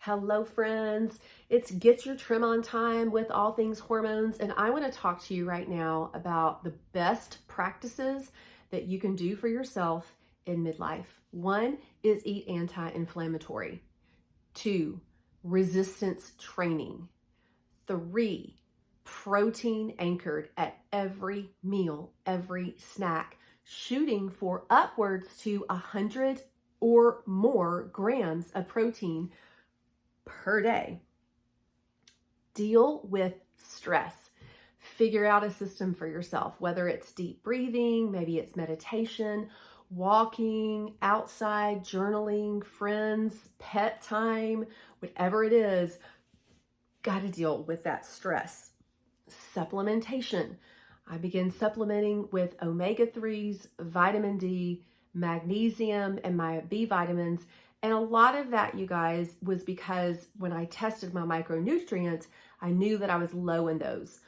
Hello, friends. It's Get Your Trim on Time with all things hormones, and I want to talk to you right now about the best practices that you can do for yourself in midlife. One is eat anti-inflammatory. Two, resistance training. Three, protein anchored at every meal, every snack, shooting for upwards to 100 or more grams of protein per day. Deal with stress. Figure out a system for yourself, whether it's deep breathing, maybe it's meditation, walking, outside, journaling, friends, pet time, whatever it is, got to deal with that stress. Supplementation. I began supplementing with omega-3s, vitamin D, magnesium, and my B vitamins. And a lot of that, you guys, was because when I tested my micronutrients, I knew that I was low in those.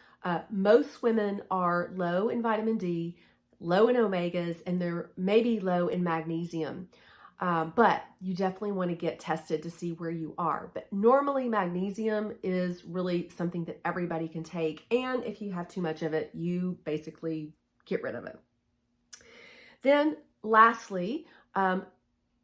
Most women are low in vitamin D, low in omegas, and they're maybe low in magnesium. But you definitely want to get tested to see where you are. But normally magnesium is really something that everybody can take. And if you have too much of it, you basically get rid of it. Then lastly,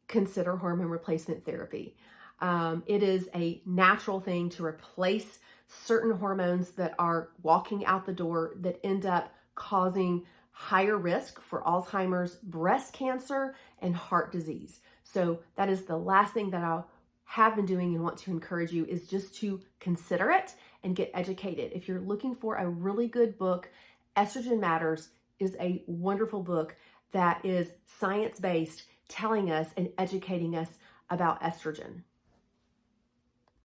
consider hormone replacement therapy. It is a natural thing to replace certain hormones that are walking out the door that end up causing higher risk for Alzheimer's, breast cancer, and heart disease. So that is the last thing that I have been doing and want to encourage you is just to consider it and get educated. If you're looking for a really good book, Estrogen Matters is a wonderful book that is science-based, telling us and educating us about estrogen.